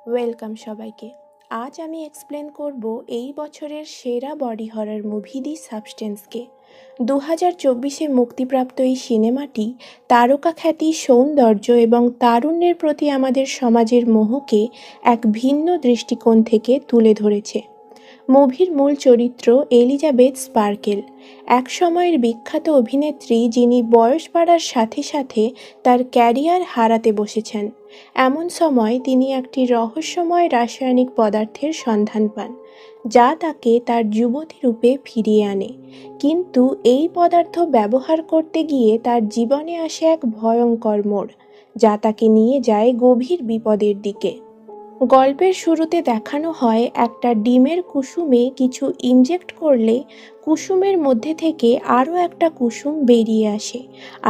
Welcome সবাইকে। আজ আমি এক্সপ্লেন করব এই বছরের সেরা বডি হরর মুভি দি সাবস্টেন্সকে। 2024-এ মুক্তিপ্রাপ্ত এই সিনেমাটি তারকা খ্যাতি, সৌন্দর্য এবং তারুণ্যের প্রতি আমাদের সমাজের মোহকে এক ভিন্ন দৃষ্টিকোণ থেকে তুলে ধরেছে। মুভির মূল চরিত্র এলিজাবেথ স্পার্কেল, এক সময়ের বিখ্যাত অভিনেত্রী যিনি বয়স বাড়ার সাথে সাথে তার ক্যারিয়ার হারাতে বসেছেন। এমন সময় তিনি একটি রহস্যময় রাসায়নিক পদার্থের সন্ধান পান, যা তাকে তার যুবতী রূপে ফিরিয়ে আনে। কিন্তু এই পদার্থ ব্যবহার করতে গিয়ে তার জীবনে আসে এক ভয়ঙ্কর মোড়, যা তাকে নিয়ে যায় গভীর বিপদের দিকে। গল্পের শুরুতে দেখানো হয় একটা ডিমের কুসুমে কিছু ইনজেক্ট করলে কুসুমের মধ্যে থেকে আরও একটা কুসুম বেরিয়ে আসে,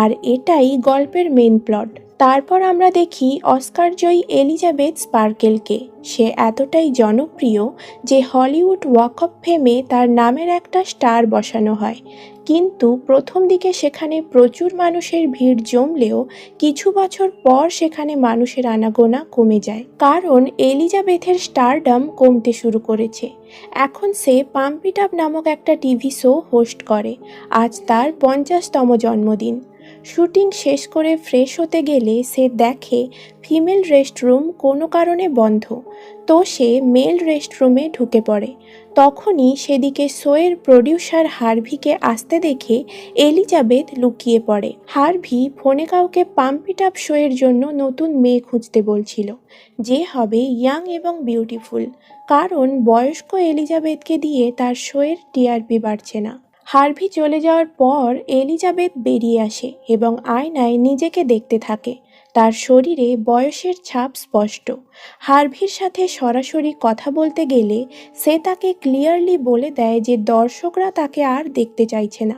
আর এটাই গল্পের মেন প্লট। তারপর আমরা দেখি অস্কারজয়ী এলিজাবেথ স্পার্কেলকে। সে এতটাই জনপ্রিয় যে হলিউড ওয়াক অফ ফেমে তার নামের একটা স্টার বসানো হয়। কিন্তু প্রথম দিকে সেখানে প্রচুর মানুষের ভিড় জমলেও কিছু বছর পর সেখানে মানুষের আনাগোনা কমে যায়, কারণ এলিজাবেথের স্টারডাম কমতে শুরু করেছে। এখন সে পাম্প ইট আপ নামক একটা টিভি শো হোস্ট করে। আজ তার 50তম জন্মদিন। শুটিং শেষ করে ফ্রেশ হতে গেলে সে দেখে ফিমেল রেস্টরুম কোনো কারণে বন্ধ। তো সে মেল রেস্টরুমে ঢুকে পড়ে। তখনই সেদিকে শোয়ের প্রডিউসার হার্ভিকে আসতে দেখে এলিজাবেথ লুকিয়ে পড়ে। হার্ভি ফোনে কাউকে পাম্প ইট আপ শোয়ের জন্য নতুন মেয়ে খুঁজতে বলছিল, যে হবে ইয়াং এবং বিউটিফুল, কারণ বয়স্ক এলিজাবেথকে দিয়ে তার শোয়ের টিআরপি বাড়ছে না। হার্ভি চলে যাওয়ার পর এলিজাবেথ বেরিয়ে আসে এবং আয়নায় নিজেকে দেখতে থাকে। তার শরীরে বয়সের ছাপ স্পষ্ট। হার্ভির সাথে সরাসরি কথা বলতে গেলে সে তাকে ক্লিয়ারলি বলে দেয় যে দর্শকরা তাকে আর দেখতে চাইছে না।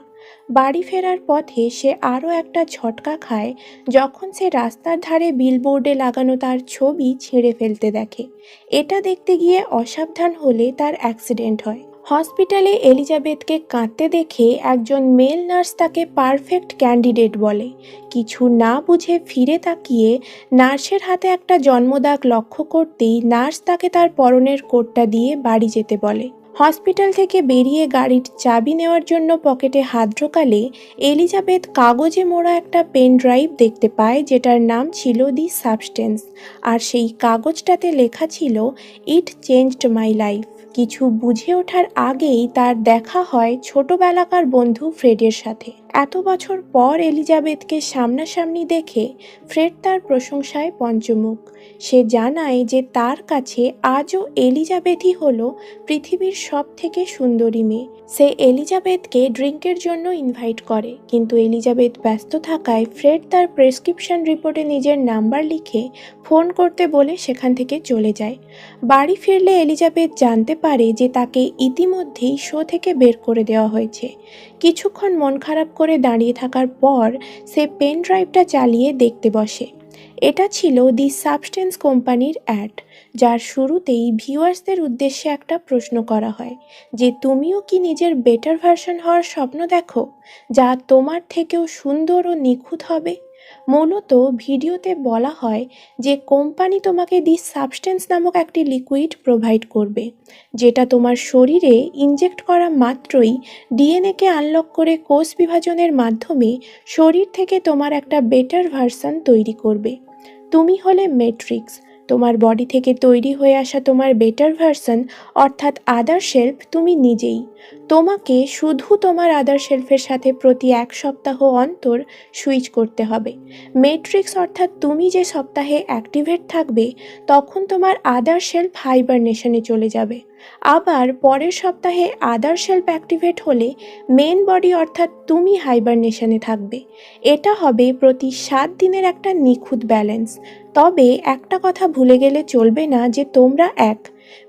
বাড়ি ফেরার পথে সে আরও একটা ঝটকা খায় যখন সে রাস্তার ধারে বিলবোর্ডে লাগানো তার ছবি ছিঁড়ে ফেলতে দেখে। এটা দেখতে গিয়ে অসাবধান হলে তার অ্যাক্সিডেন্ট হয়। হসপিটালে এলিজাবেথকে কাঁদতে দেখে একজন মেল নার্স তাকে পারফেক্ট ক্যান্ডিডেট বলে। কিছু না বুঝে ফিরে তাকিয়ে নার্সের হাতে একটা জন্মদাগ লক্ষ্য করতেই নার্স তাকে তার পরনের কোটটা দিয়ে বাড়ি যেতে বলে। হসপিটাল থেকে বেরিয়ে গাড়ির চাবি নেওয়ার জন্য পকেটে হাত ঢোকালে এলিজাবেথ কাগজে মোড়া একটা পেন ড্রাইভ দেখতে পায়, যেটার নাম ছিল দি সাবস্টেন্স। আর সেই কাগজটাতে লেখা ছিল, ইট চেঞ্জড মাই লাইফ। কিছু বুঝে ওঠার আগেই তার দেখা হয় ছোটবেলাকার বন্ধু ফ্রেডের সাথে। এত বছর পর এলিজাবেথকে সামনাসামনি দেখে ফ্রেড তার প্রশংসায় পঞ্চমুখ। সে জানায় যে তার কাছে আজও এলিজাবেথই হলো পৃথিবীর সব থেকে সুন্দরী মেয়ে। সে এলিজাবেথকে ড্রিঙ্কের জন্য ইনভাইট করে, কিন্তু এলিজাবেথ ব্যস্ত থাকায় ফ্রেড তার প্রেসক্রিপশন রিপোর্টে নিজের নাম্বার লিখে ফোন করতে বলে সেখান থেকে চলে যায়। বাড়ি ফিরলে এলিজাবেথ জানতে পারে যে তাকে ইতিমধ্যেই শো থেকে বের করে দেওয়া হয়েছে। কিছুক্ষণ মন খারাপ করে দাঁড়িয়ে থাকার পর সে পেন ড্রাইভটা চালিয়ে দেখতে বসে। এটা ছিল দি সাবস্টেন্স কোম্পানির অ্যাড, যার শুরুতেই ভিউয়ার্সদের উদ্দেশ্যে একটা প্রশ্ন করা হয় যে তুমিও কি নিজের বেটার ভার্সন হওয়ার স্বপ্ন দেখো, যা তোমার থেকেও সুন্দর ও নিখুঁত হবে। মূলত ভিডিওতে বলা হয় যে কোম্পানি তোমাকে দি সাবস্টেন্স নামক একটি লিকুইড প্রোভাইড করবে, যেটা তোমার শরীরে ইনজেক্ট করা মাত্রই ডিএনএকে আনলক করে কোষ বিভাজনের মাধ্যমে শরীর থেকে তোমার একটা বেটার ভার্সন তৈরি করবে। তুমি হলে ম্যাট্রিক্স। তোমার বডি থেকে তৈরি হয়ে আসা তোমার বেটার ভার্সন অর্থাৎ আদার সেলফ তুমি নিজেই। তোমাকে শুধু তোমার আদার সেলফের সাথে প্রতি 1 সপ্তাহ অন্তর সুইচ করতে হবে। ম্যাট্রিক্স অর্থাৎ তুমি যে সপ্তাহে অ্যাক্টিভেট থাকবে তখন তোমার আদার সেলফ হাইবারনেশনে চলে যাবে। আবার পরের সপ্তাহে আদার সেলফ অ্যাক্টিভেট হলে মেন বডি অর্থাৎ তুমি হাইবারনেশনে থাকবে। এটা হবে প্রতি 7 দিনের একটা নিখুঁত ব্যালেন্স। তবে একটা কথা ভুলে গেলে চলবে না যে তোমরা এক।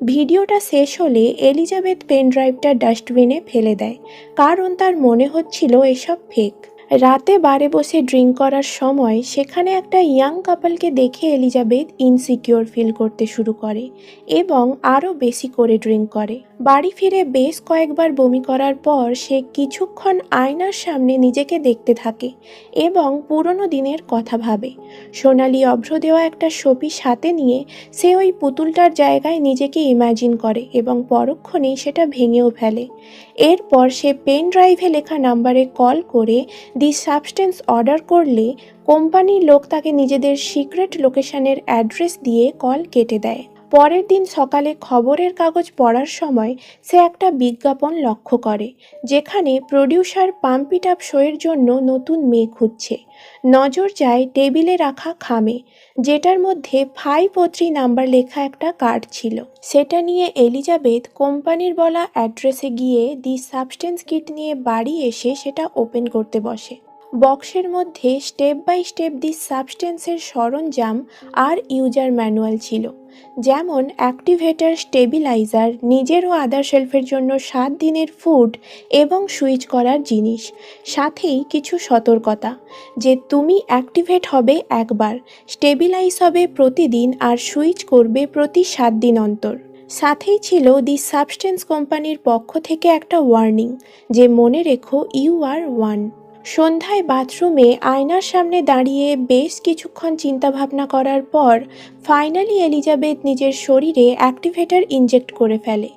ভিডিওটা শেষ হলে এলিজাবেথ পেন ড্রাইভটা ডাস্টবিনে ফেলে দেয়, কারণ তার মনে হচ্ছিল এসব ফেক। রাতে বারে বসে ড্রিঙ্ক করার সময় সেখানে একটা ইয়াং কাপলকে দেখে এলিজাবেথ ইনসিকিউর ফিল করতে শুরু করে এবং আরও বেশি করে ড্রিঙ্ক করে। বাড়ি ফিরে বেশ কয়েকবার বমি করার পর সে কিছুক্ষণ আয়নার সামনে নিজেকে দেখতে থাকে এবং পুরনো দিনের কথা ভাবে। সোনালি অভ্র দেওয়া একটা শোপিস হাতে নিয়ে সে ওই পুতুলটার জায়গায় নিজেকে ইমাজিন করে এবং পরক্ষণেই সেটা ভেঙেও ফেলে। এরপর সে পেন ড্রাইভে লেখা নাম্বারে কল করে দি সাবস্টেন্স অর্ডার করলে কোম্পানির লোক তাকে নিজেদের সিক্রেট লোকেশনের অ্যাড্রেস দিয়ে কল কেটে দেয়। পরের দিন সকালে খবরের কাগজ পড়ার সময় সে একটা বিজ্ঞাপন লক্ষ্য করে যেখানে প্রডিউসার পাম্প ইট আপ শোয়ের জন্য নতুন মেয়ে খুঁজছে। নজর যায় টেবিলে রাখা খামে, যেটার মধ্যে 503 নাম্বার লেখা একটা কার্ড ছিল। সেটা নিয়ে এলিজাবেথ কোম্পানির বলা অ্যাড্রেসে গিয়ে দি সাবস্টেন্স কিট নিয়ে বাড়ি এসে সেটা ওপেন করতে বসে। বক্সের মধ্যে স্টেপ বাই স্টেপ দি সাবস্টেন্সের সরঞ্জাম আর ইউজার ম্যানুয়াল ছিল, যেমন অ্যাক্টিভেটর, স্টেবিলাইজার, নিজের ও আদার শেলফের জন্য 7 দিনের ফুড এবং সুইচ করার জিনিস। সাথেই কিছু সতর্কতা যে তুমি অ্যাক্টিভেট হবে একবার, স্টেবিলাইজ হবে প্রতিদিন আর সুইচ করবে প্রতি 7 দিন অন্তর। সাথেই ছিল দি সাবস্টেন্স কোম্পানির পক্ষ থেকে একটা ওয়ার্নিং যে মনে রেখো ইউ আর ওয়ান। সন্ধ্যায় বাথরুমে আয়নার সামনে দাঁড়িয়ে বেশ কিছুক্ষণ চিন্তাভাবনা করার পর ফাইনালি এলিজাবেথ নিজের শরীরে অ্যাক্টিভেটর ইনজেক্ট করে ফেলে।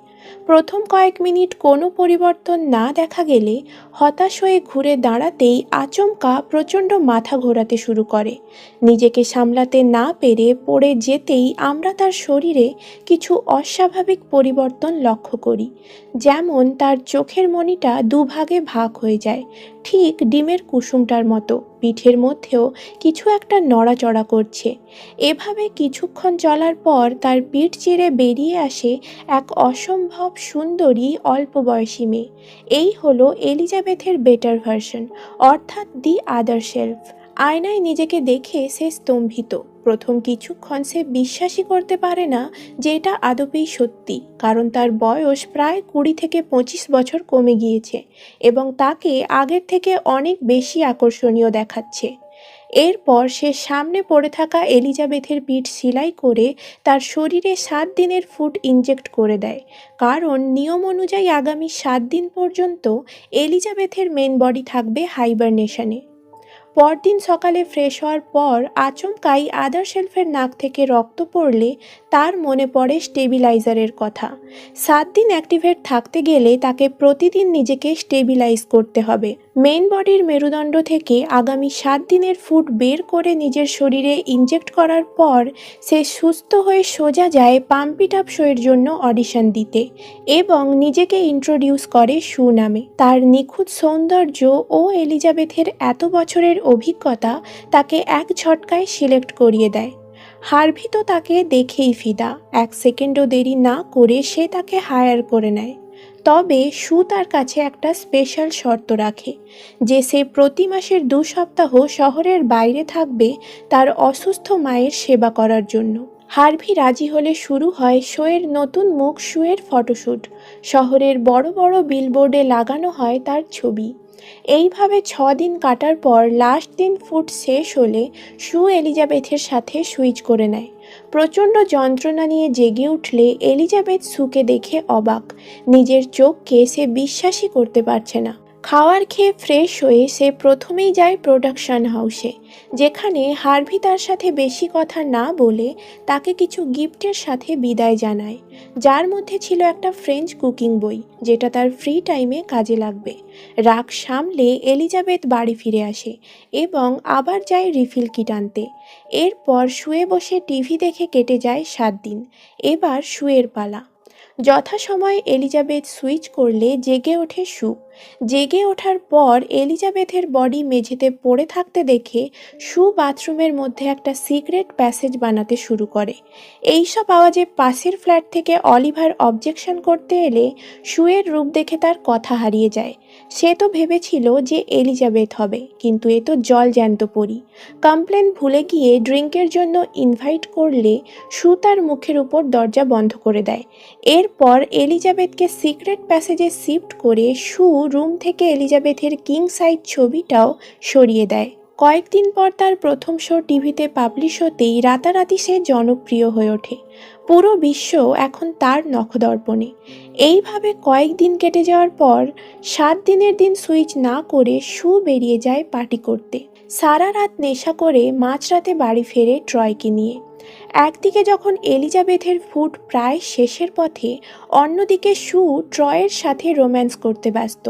প্রথম কয়েক মিনিট কোনো পরিবর্তন না দেখা গেলে হতাশ হয়ে ঘুরে দাঁড়াতেই আচমকা প্রচণ্ড মাথা ঘোরাতে শুরু করে। নিজেকে সামলাতে না পেরে পড়ে যেতেই আমরা তার শরীরে কিছু অস্বাভাবিক পরিবর্তন লক্ষ্য করি, যেমন তার চোখের মণিটা দুভাগে ভাগ হয়ে যায়, ঠিক ডিমের কুসুমটার মতো। পিঠের মধ্যেও কিছু একটা নড়াচড়া করছে। এভাবে কিছুক্ষণ চলার পর তার পিঠ চিরে বেরিয়ে আসে এক অসম্ভব সুন্দরী অল্প বয়সী মেয়ে। এই হলো এলিজাবেথের বেটার ভার্সন, অর্থাৎ দি আদার শেলফ। আয়নায় নিজেকে দেখে সে স্তম্ভিত। প্রথম কিছুক্ষণ সে বিশ্বাসই করতে পারে না যে এটা আদপেই সত্যি, কারণ তার বয়স প্রায় 20 থেকে 25 বছর কমে গিয়েছে এবং তাকে আগের থেকে অনেক বেশি আকর্ষণীয় দেখাচ্ছে। এরপর সে সামনে পড়ে থাকা এলিজাবেথের পিঠ সেলাই করে তার শরীরে 7 দিনের ফুড ইনজেক্ট করে দেয়, কারণ নিয়ম অনুযায়ী আগামী 7 দিন পর্যন্ত এলিজাবেথের মেন বডি থাকবে হাইবারনেশনে। পরদিন সকালে ফ্রেশ হওয়ার পর আচমকাই আদার শেলফের নাক থেকে রক্ত পড়লে তার মনে পড়ে স্টেবিলাইজারের কথা। 7 দিন অ্যাক্টিভেট থাকতে গেলে তাকে প্রতিদিন নিজেকে স্টেবিলাইজ করতে হবে। মেইন বডির মেরুদণ্ড থেকে আগামী 7 দিনের ফুড বের করে নিজের শরীরে ইনজেক্ট করার পর সে সুস্থ হয়ে সোজা যায় পাম্প ইট আপ শোয়ের জন্য অডিশন দিতে এবং নিজেকে ইন্ট্রোডিউস করে শু নামে। তার নিখুঁত সৌন্দর্য ও এলিজাবেথের এত বছরের অভিজ্ঞতা তাকে এক ঝটকায় সিলেক্ট করিয়ে দেয়। হার্ভি তো তাকে দেখেই ফিদা। 1 সেকেন্ডও দেরি না করে সে তাকে হায়ার করে নেয়। তবে শু তার কাছে একটা স্পেশাল শর্ত রাখে যে সে প্রতি মাসের 2 সপ্তাহ শহরের বাইরে থাকবে তার অসুস্থ মায়ের সেবা করার জন্য। হার্ভি রাজি হলে শুরু হয় শোয়ের নতুন মুখ শুয়ের ফটোশ্যুট। শহরের বড় বড় বিলবোর্ডে লাগানো হয় তার ছবি। এইভাবে 6 দিন কাটার পর লাস্ট দিন ফুড শেষ হলে শু এলিজাবেথের সাথে সুইচ করে নেয়। প্রচণ্ড যন্ত্রণা নিয়ে জেগে উঠলে এলিজাবেথ শুকে দেখে অবাক। নিজের চোখকে সে বিশ্বাসই করতে পারছে না। খাওয়ার খেয়ে ফ্রেশ হয়ে সে প্রথমেই যায় প্রোডাকশন হাউসে, যেখানে হার্ভি তার সাথে বেশি কথা না বলে তাকে কিছু গিফটের সাথে বিদায় জানায়, যার মধ্যে ছিল একটা ফ্রেঞ্চ কুকিং বই, যেটা তার ফ্রি টাইমে কাজে লাগবে। রাগ সামলে এলিজাবেথ বাড়ি ফিরে আসে এবং আবার যায় রিফিল কিট আনতে। এরপর শুয়ে বসে টিভি দেখে কেটে যায় 7 দিন। এবার শুয়ের পালা। যথাসময়ে এলিজাবেথ সুইচ করলে জেগে ওঠে শু। জেগে ওঠার পর এলিজাবেথের বডি মেঝেতে পড়ে থাকতে দেখে শু বাথরুমের মধ্যে একটা সিক্রেট প্যাসেজ বানাতে শুরু করে। এইসব আওয়াজে পাশের ফ্ল্যাট থেকে অলিভার অবজেকশন করতে এলে শুয়ের রূপ দেখে তার কথা হারিয়ে যায়। সে তো ভেবেছিল যে এলিজাবেথ হবে, কিন্তু এ তো জলজ্যান্ত পরী। কমপ্লেন ভুলে গিয়ে ড্রিঙ্কের জন্য ইনভাইট করলে শু তার মুখের উপর দরজা বন্ধ করে দেয়। এরপর এলিজাবেথকে সিক্রেট প্যাসেজে শিফট করে শু রুম থেকে এলিজাবেথের কিং সাইজ ছবিটাও সরিয়ে দেয়। কয়েকদিন পর তার প্রথম শো টিভিতে পাবলিশ হতেই রাতারাতি সে জনপ্রিয় হয়ে ওঠে। পুরো বিশ্ব এখন তার নখদর্পণে। এইভাবে কয়েকদিন কেটে যাওয়ার পর 7 দিনের দিন সুইচ না করে শু বেরিয়ে যায় পার্টি করতে। সারা রাত নেশা করে মাঝরাতে বাড়ি ফেরে ট্রয়কে নিয়ে। একদিকে যখন এলিজাবেথের ফুট প্রায় শেষের পথে, অন্যদিকে শু ট্রয়ের সাথে রোম্যান্স করতে ব্যস্ত।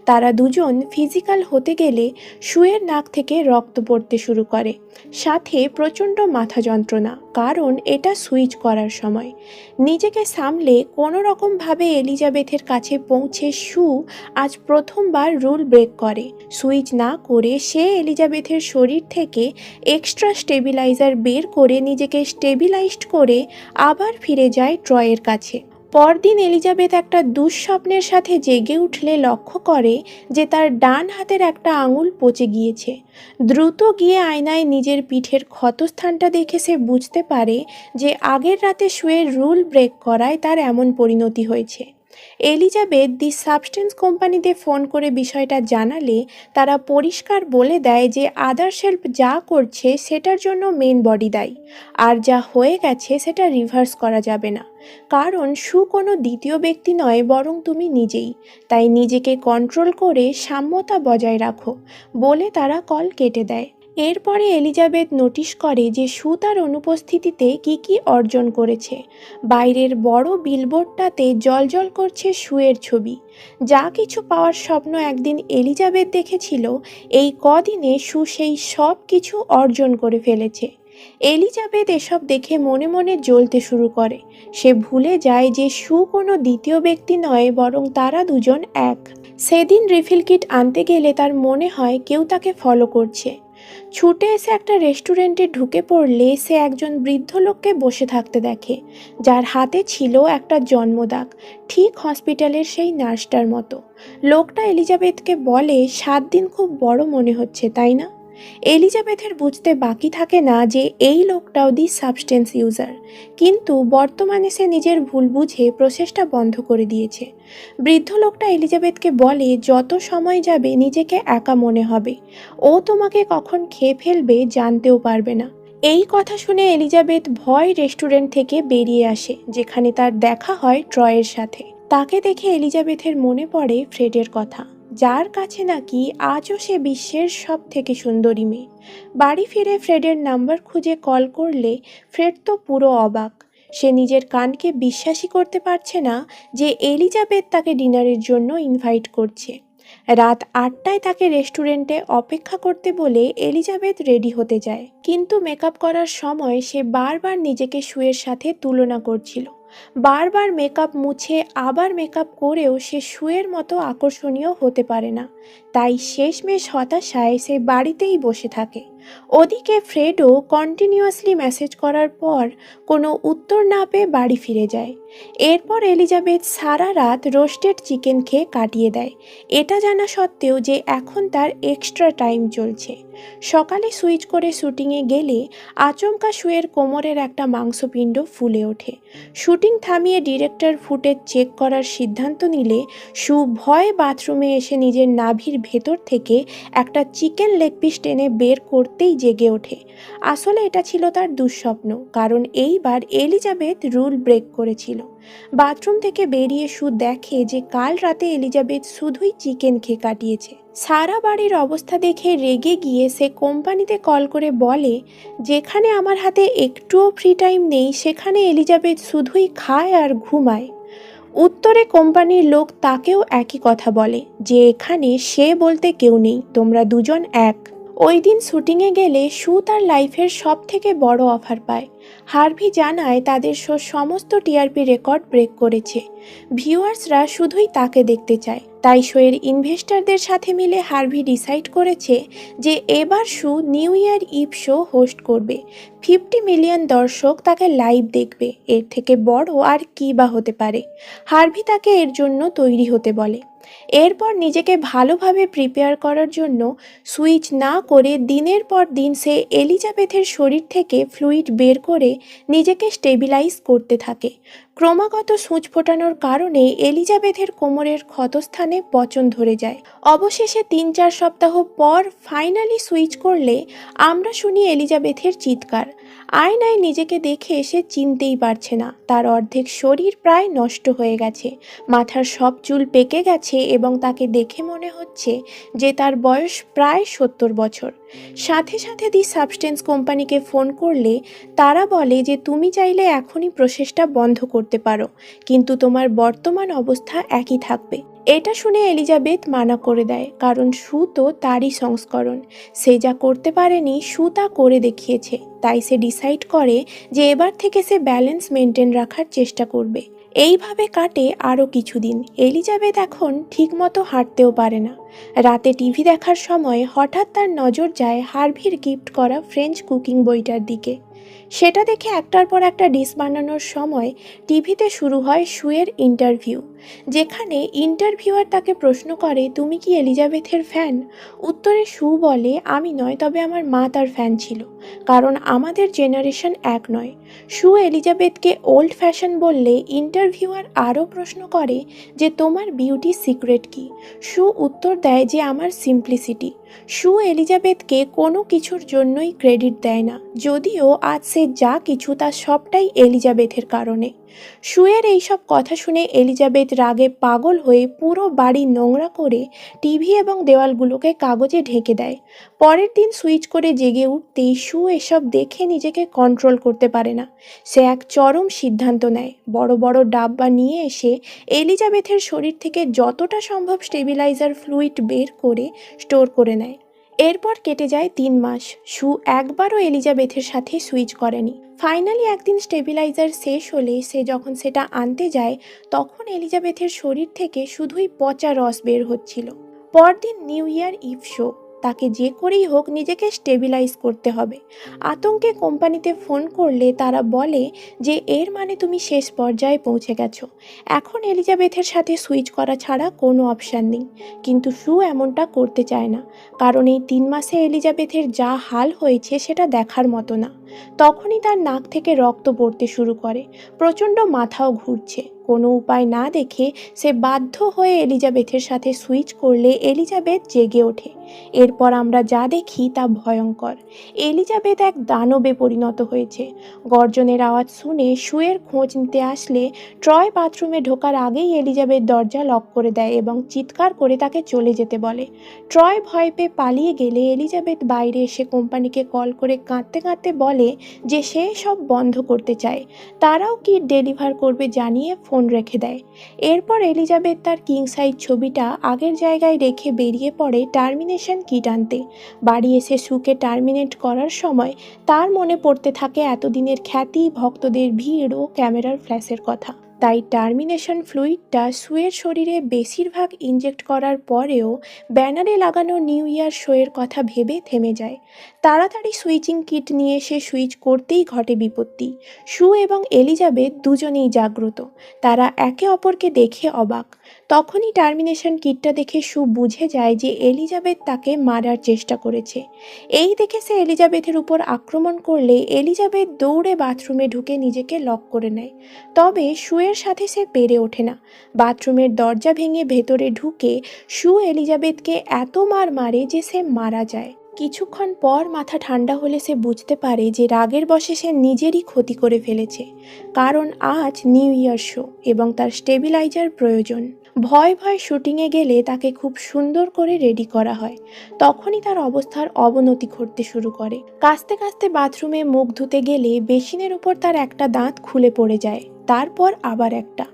তারা দুজন ফিজিক্যাল হতে গেলে শুয়ের নাক থেকে রক্ত পড়তে শুরু করে, সাথে প্রচণ্ড মাথা যন্ত্রণা, কারণ এটা সুইচ করার সময়। নিজেকে সামলে কোনো রকমভাবে এলিজাবেথের কাছে পৌঁছে শু আজ প্রথমবার রুল ব্রেক করে। সুইচ না করে সে এলিজাবেথের শরীর থেকে এক্সট্রা স্টেবিলাইজার বের করে নিজেকে স্টেবিলাইজড করে আবার ফিরে যায় ট্রয়ের কাছে। পরদিন এলিজাবেথ একটা দুঃস্বপ্নের সাথে জেগে উঠলে লক্ষ্য করে যে তার ডান হাতের একটা আঙুল পচে গিয়েছে। দ্রুত গিয়ে আয়নায় নিজের পিঠের ক্ষতস্থানটা দেখে সে বুঝতে পারে যে আগের রাতে শুয়ের রুল ব্রেক করায় তার এমন পরিণতি হয়েছে। এলিজাবেথ দি সাবস্টেন্স কোম্পানিতে ফোন করে বিষয়টা জানালে তারা পরিষ্কার বলে দেয় যে আদার্স হেল্প যা করছে সেটার জন্য মেন বডি দায়ী, আর যা হয়ে গেছে সেটা রিভার্স করা যাবে না, কারণ শু কোনো দ্বিতীয় ব্যক্তি নয় বরং তুমি নিজেই। তাই নিজেকে কন্ট্রোল করে সাম্যতা বজায় রাখো বলে তারা কল কেটে দেয়। এরপরে এলিজাবেথ নোটিশ করে যে শু তার অনুপস্থিতিতে কি অর্জন করেছে। বাইরের বড় বিলবোর্ডটাতে জ্বলজ্বল করছে শুয়ের ছবি। যা কিছু পাওয়ার স্বপ্ন একদিন এলিজাবেথ দেখেছিল, এই কদিনে শু সেই সব কিছু অর্জন করে ফেলেছে। এলিজাবেথ এসব দেখে মনে মনে জ্বলতে শুরু করে। সে ভুলে যায় যে শু কোনো দ্বিতীয় ব্যক্তি নয় বরং তারা দুজন এক। সেদিন রিফিল কিট আনতে গেলে তার মনে হয় কেউ তাকে ফলো করছে। ছুটে এসে একটা রেস্টুরেন্টে ঢুকে পড়লে সে একজন বৃদ্ধ লোককে বসে থাকতে দেখে, যার হাতে ছিল একটা জন্মদাগ, ঠিক হসপিটালের সেই নার্সটার মতো। লোকটা এলিজাবেথকে বলে, 7 দিন খুব বড় মনে হচ্ছে, তাই না? এলিজাবেথের বুঝতে বাকি থাকে না যে এই লোকটাও দি সাবস্টেন্স ইউজার, কিন্তু বর্তমানে সে নিজের ভুল বুঝে প্রসেসটা বন্ধ করে দিয়েছে। বৃদ্ধ লোকটা এলিজাবেথকে বলে, যত সময় যাবে নিজেকে একা মনে হবে, ও তোমাকে কখন খেয়ে ফেলবে জানতেও পারবে না। এই কথা শুনে এলিজাবেথ ভয় রেস্টুরেন্ট থেকে বেরিয়ে আসে, যেখানে তার দেখা হয় ট্রয়ের সাথে। তাকে দেখে এলিজাবেথের মনে পড়ে ফ্রেডের কথা, যার কাছে নাকি আজও সে বিশ্বের সব থেকে সুন্দরী মেয়ে। বাড়ি ফিরে ফ্রেডের নাম্বার খুঁজে কল করলে ফ্রেড তো পুরো অবাক। সে নিজের কানকে বিশ্বাসই করতে পারছে না যে এলিজাবেথ তাকে ডিনারের জন্য ইনভাইট করছে। রাত 8টায় তাকে রেস্টুরেন্টে অপেক্ষা করতে বলে এলিজাবেথ রেডি হতে যায়, কিন্তু মেকআপ করার সময় সে বারবার নিজেকে শুয়ের সাথে তুলনা করছিল। বারবার মেকআপ মুছে আবার মেকআপ করেও সে শুয়ের মতো আকর্ষণীয় হতে পারে না। তাই শেষমেশ হতাশায় সে বাড়িতেই বসে থাকে। ওদিকে ফ্রেডও কন্টিনিউয়াসলি মেসেজ করার পর কোনো উত্তর না পেয়ে বাড়ি ফিরে যায়। এরপর এলিজাবেথ সারা রাত রোস্টেড চিকেন খেয়ে কাটিয়ে দেয়, এটা জানা সত্ত্বেও যে এখন তার এক্সট্রা টাইম চলছে। সকালে সুইচ করে শুটিংয়ে গেলে আচমকা শুয়ের কোমরের একটা মাংসপিণ্ড ফুলে ওঠে। শুটিং থামিয়ে ডিরেক্টর ফুটেজ চেক করার সিদ্ধান্ত নিলে শু ভয়ে বাথরুমে এসে নিজের নাভির ভেতর থেকে একটা চিকেন লেগ পিস টেনে বের করতেই জেগে ওঠে। আসলে এটা ছিল তার দুঃস্বপ্ন, কারণ এইবার এলিজাবেথ রুল ব্রেক করেছিল। বাথরুম থেকে বেরিয়ে শু দেখে যে কাল রাতে এলিজাবেথ শুধুই চিকেন খেয়ে কাটিয়েছে। সারা বাড়ির অবস্থা দেখে রেগে গিয়ে সে কোম্পানিতে কল করে বলে, যেখানে আমার হাতে একটুও ফ্রি টাইম নেই সেখানে এলিজাবেথ শুধুই খায় আর ঘুমায়। উত্তরে কোম্পানির লোক তাকেও একই কথা বলে যে এখানে সে বলতে কেউ নেই, তোমরা দুজন এক। ওই দিন শুটিংয়ে গেলে শু তার লাইফের সব থেকে বড় অফার পায়। হার্ভি জানায় তাদের শো সমস্ত টিআরপি রেকর্ড ব্রেক করেছে। ভিউয়ার্সরা শুধুই তাকে দেখতে চায়। তাই শোয়ের ইনভেস্টরদের সাথে মিলে হার্ভি ডিসাইড করেছে যে এবার শু new year eve show host করবে। 50 মিলিয়ন দর্শক তাকে লাইভ দেখবে, এর থেকে বড় আর কী বা হতে পারে। হার্ভি তাকে এর জন্য তৈরি হতে বলে। এরপর নিজেকে ভালোভাবে প্রিপেয়ার করার জন্য সুইচ না করে দিনের পর দিন সে এলিজাবেথের শরীর থেকে ফ্লুইড বের করে নিজেকে স্টেবিলাইজ করতে থাকে। ক্রমাগত সূঁচ ফোটানোর কারণে এলিজাবেথের কোমরের ক্ষতস্থানে পচন ধরে যায়। অবশেষে ৩-৪ সপ্তাহ পর ফাইনালি সুইচ করলে আমরা শুনি এলিজাবেথের চিৎকার। আয়নায় নিজেকে দেখে সে চিনতেই পারছে না, তার অর্ধেক শরীর প্রায় নষ্ট হয়ে গেছে, মাথার সব চুল পেকে গেছে এবং তাকে দেখে মনে হচ্ছে যে তার বয়স প্রায় ৭০ বছর। সাথে সাথে দি সাবস্টেন্স কোম্পানিকে ফোন করলে তারা বলে যে তুমি চাইলে এখনই প্রসেসটা বন্ধ করতে পারো, কিন্তু তোমার বর্তমান অবস্থা একই থাকবে। এটা শুনে এলিজাবেথ মানা করে দেয়, কারণ সু তো তারই সংস্করণ, সে যা করতে পারেনি সু তা করে দেখিয়েছে। তাই সে ডিসাইড করে যে এবার থেকে সে ব্যালেন্স মেনটেন রাখার চেষ্টা করবে। এইভাবে কাটে আরও কিছুদিন। এলিজাবেথ এখন ঠিকমতো হাঁটতেও পারে না। রাতে টিভি দেখার সময় হঠাৎ তার নজর যায় হার্ভির গিফট করা ফ্রেঞ্চ কুকিং বইটার দিকে। সেটা দেখে একটার পর একটা ডিশ বানানোর সময় টিভিতে শুরু হয় সুয়ের ইন্টারভিউ, যেখানে ইন্টারভিউয়ার তাকে প্রশ্ন করে, তুমি কি এলিজাবেথের ফ্যান? উত্তরে সু বলে, আমি নয়, তবে আমার মা তার ফ্যান ছিল, কারণ আমাদের জেনারেশন এক নয়। সু এলিজাবেথকে ওল্ড ফ্যাশন বললে ইন্টারভিউয়ার আরও প্রশ্ন করে যে তোমার বিউটি সিক্রেট কি? সু উত্তর দেয় যে আমার সিম্পলিসিটি। সু এলিজাবেথকে কোনো কিছুর জন্যই ক্রেডিট দেয় না, যদিও আজ সে যা কিছু তা সবটাই এলিজাবেথের কারণে। সুয়ের এইসব কথা শুনে এলিজাবেথ রাগে পাগল হয়ে পুরো বাড়ি নোংরা করে টিভি এবং দেওয়ালগুলোকে কাগজে ঢেকে দেয়। পরের দিন সুইচ করে জেগে উঠতেই সু এসব দেখে নিজেকে কন্ট্রোল করতে পারে না। সে এক চরম সিদ্ধান্ত নেয়, বড় বড় ডাব্বা নিয়ে এসে এলিজাবেথের শরীর থেকে যতটা সম্ভব স্টেবিলাইজার ফ্লুইড বের করে স্টোর করে নেয়। এরপর কেটে যায় ৩ মাস। সু একবারও এলিজাবেথের সাথে সুইচ করেনি। ফাইনালি একদিন স্টেবিলাইজার শেষ হলে সে যখন সেটা আনতে যায়, তখন এলিজাবেথের শরীর থেকে শুধুই পচা রস বের হচ্ছিল। পরদিন নিউ ইয়ার ইভ শো, তাকে যে করেই হোক নিজেকে স্টেবিলাইজ করতে হবে। আতঙ্কে কোম্পানিতে ফোন করলে তারা বলে যে এর মানে তুমি শেষ পর্যায়ে পৌঁছে গেছো, এখন এলিজাবেথের সাথে সুইচ করা ছাড়া কোনো অপশান নেই। কিন্তু সু এমনটা করতে চায় না, কারণ এই ৩ মাসে এলিজাবেথের যা হাল হয়েছে সেটা দেখার মতো না। তখনই তার নাক থেকে রক্ত পড়তে শুরু করে, প্রচণ্ড মাথাও ঘুরছে। কোনো উপায় না দেখে সে বাধ্য হয়ে এলিজাবেথের সাথে সুইচ করলে এলিজাবেথ জেগে ওঠে। এরপর আমরা যা দেখি তা ভয়ঙ্কর। এলিজাবেথ এক দানবে পরিণত হয়েছে। গর্জনের আওয়াজ শুনে সুয়ের খোঁজ নিতে আসলে ট্রয় বাথরুমে ঢোকার আগেই এলিজাবেথ দরজা লক করে দেয় এবং চিৎকার করে তাকে চলে যেতে বলে। ট্রয় ভয় পেয়ে পালিয়ে গেলে এলিজাবেথ বাইরে এসে কোম্পানিকে কল করে কাঁদতে কাঁদতে বলে যে সে সব বন্ধ করতে চায়, তারাও কিট ডেলিভার করবে জানিয়ে ফোন রেখে দেয়। এরপর এলিজাবেথ তার কিং সাইজ ছবিটা আগের জায়গায় রেখে বেরিয়ে পড়ে টার্মিনেশন কিট আনতে। বাড়ি এসে সুকে টার্মিনেট করার সময় তার মনে পড়তে থাকে এতদিনের খ্যাতি, ভক্তদের ভিড় ও ক্যামেরার ফ্ল্যাশের কথা। তাই টার্মিনেশন ফ্লুইডটা সুয়ের শরীরে বেশিরভাগ ইনজেক্ট করার পরেও ব্যানারে লাগানো নিউ ইয়ার শোয়ের কথা ভেবে থেমে যায়। তাড়াতাড়ি সুইচিং কিট নিয়ে সে সুইচ করতেই ঘটে বিপত্তি। সু এবং এলিজাবেথ দুজনেই জাগ্রত, তারা একে অপরকে দেখে অবাক। তখনই টার্মিনেশন কিটটা দেখে সু বুঝে যায় যে এলিজাবেথ তাকে মারার চেষ্টা করেছে। এই দেখে সে এলিজাবেথের উপর আক্রমণ করলে এলিজাবেথ দৌড়ে বাথরুমে ঢুকে নিজেকে লক করে নেয়। তবে সুয়ের সাথে সে পেরে ওঠে না। বাথরুমের দরজা ভেঙে ভেতরে ঢুকে সু এলিজাবেথকে এত মার মারে যে সে মারা যায়। কিছুক্ষণ পর মাথা ঠান্ডা হলে সে বুঝতে পারে যে রাগের বশে সে নিজেরই ক্ষতি করে ফেলেছে, কারণ আজ নিউ ইয়ার শো এবং তার স্টেবিলাইজার প্রয়োজন। ভয় ভয় শুটিংয়ে গেলে তাকে খুব সুন্দর করে রেডি করা হয়। তখনই তার অবস্থার অবনতি ঘটতে শুরু করে। কাস্তে কাস্তে বাথরুমে মুখ ধুতে গেলে বেসিনের উপর তার একটা দাঁত খুলে পড়ে যায়, তারপর আবার একটা।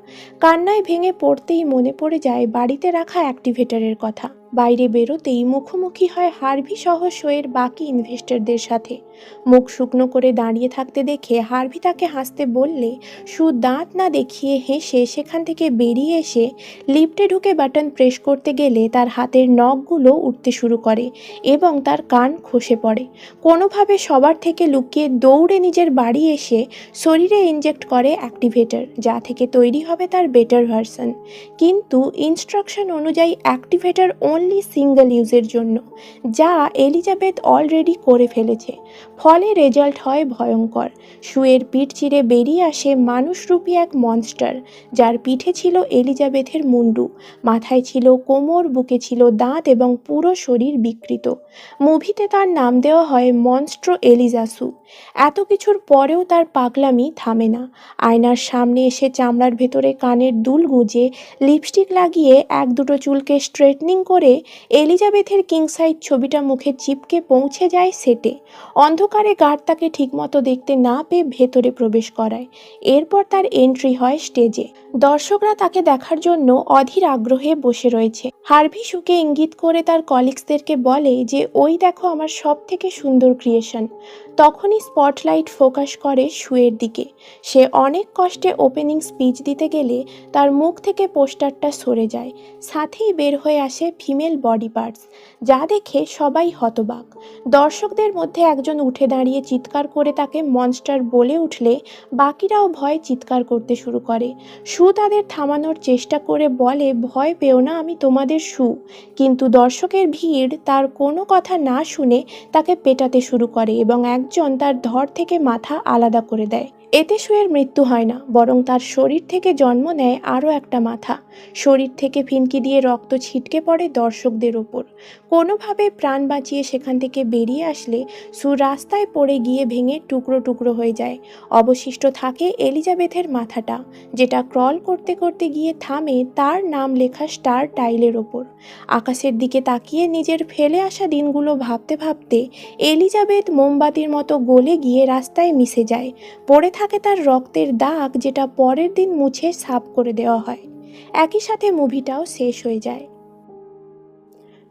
কান্নায় ভেঙে পড়তেই মনে পড়ে যায় বাড়িতে রাখা অ্যাক্টিভেটরের কথা। বাইরে বেরোতেই মুখোমুখি হয় হার্ভি সহ শোয়ের বাকি ইনভেস্টরদের সাথে। মুখ শুকনো করে দাঁড়িয়ে থাকতে দেখে হার্ভি তাকে হাসতে বললে সু দাঁত না দেখিয়ে হেসে সেখান থেকে বেরিয়ে এসে লিফটে ঢুকে বাটন প্রেস করতে গেলে তার হাতের নখগুলো উঠতে শুরু করে এবং তার কান খসে পড়ে। কোনোভাবে সবার থেকে লুকিয়ে দৌড়ে নিজের বাড়ি এসে শরীরে ইনজেক্ট করে অ্যাক্টিভেটর। অ্যাক্টিভেটর, যা থেকে তৈরি হবে তার বেটার ভার্সন। কিন্তু ইনস্ট্রাকশন অনুযায়ী অ্যাক্টিভেটর অনলি সিঙ্গেল ইউজের জন্য, যা এলিজাবেথ অলরেডি করে ফেলেছে। ফলে রেজাল্ট হয় ভয়ঙ্কর। শুয়ের পিঠ চিরে বেরিয়ে আসে মানুষরূপী এক মনস্টার, যার পিঠে ছিল এলিজাবেথের মুন্ডু, মাথায় ছিল কোমর, বুকে ছিল দাঁত এবং পুরো শরীর বিকৃত। মুভিতে তার নাম দেওয়া হয় মনস্ট্রো এলিজাসু। এত কিছুর পরেও তার পাগলামি থামে না। আয়নার সামনে এসে চামড়ার ভেতরে কানের দুল গুঁজে লিপস্টিক লাগিয়ে এক দুটো চুলকে স্ট্রেটনিং করে এলিজাবেথের কিং সাইজ ছবিটা মুখে চিপকে পৌঁছে যায় সেটে। অন্ধকারে গার্ড তাকে ঠিকমতো দেখতে না পেয়ে ভেতরে প্রবেশ করায়। এরপর তার এন্ট্রি হয় স্টেজে। দর্শকরা তাকে দেখার জন্য অধীর আগ্রহে বসে রয়েছে। হার্ভি শুকে ইঙ্গিত করে তার কলিগসদেরকে বলে যে ওই দেখো আমার সব থেকে সুন্দর ক্রিয়েশন। তখনই স্পটলাইট ফোকাস করে শুয়ের দিকে। সে অনেক কষ্টে ওপেনিং স্পিচ দিতে গেলে তার মুখ থেকে পোস্টারটা সরে যায়। সাথেই বের হয়ে আসে ফিমেল বডি পার্টস, যা দেখে সবাই হতবাক। দর্শকদের মধ্যে একজন উঠে দাঁড়িয়ে চিৎকার করে তাকে মনস্টার বলে উঠলে বাকিরাও ভয়ে চিৎকার করতে শুরু করে। শু তাদের থামানোর চেষ্টা করে বলে, ভয় পেও না, আমি তোমাদের শু। কিন্তু দর্শকের ভিড় তার কোনো কথা না শুনে তাকে পেটাতে শুরু করে এবং একজন তার ধড় থেকে মাথা আলাদা করে দেয়। এতে শুয়ের মৃত্যু হয় না, বরং তার শরীর থেকে জন্ম নেয় আরও একটা মাথা। শরীর থেকে ফিনকি দিয়ে রক্ত ছিটকে পড়ে দর্শকদের ওপর। কোনোভাবে প্রাণ বাঁচিয়ে সেখান থেকে বেরিয়ে আসলে সু রাস্তায় পড়ে গিয়ে ভেঙে টুকরো টুকরো হয়ে যায়। অবশিষ্ট থাকে এলিজাবেথের মাথাটা, যেটা ক্রল করতে করতে গিয়ে থামে তার নাম লেখা স্টার টাইলের ওপর। আকাশের দিকে তাকিয়ে নিজের ফেলে আসা দিনগুলো ভাবতে ভাবতে এলিজাবেথ মোমবাতির মতো গলে গিয়ে রাস্তায় মিশে যায়। পড়ে থাকে তার রক্তের দাগ, যেটা পরের দিন মুছে সাফ করে দেওয়া হয়। একই সাথে মুভিটাও শেষ হয়ে যায়।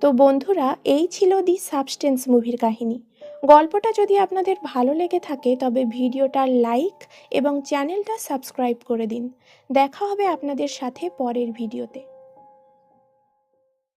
তো বন্ধুরা, এই ছিল দি সাবস্টেন্স মুভির কাহিনী। গল্পটা যদি আপনাদের ভালো লেগে থাকে তবে ভিডিওটা লাইক এবং চ্যানেলটা সাবস্ক্রাইব করে দিন। দেখা হবে আপনাদের সাথে পরের ভিডিওতে।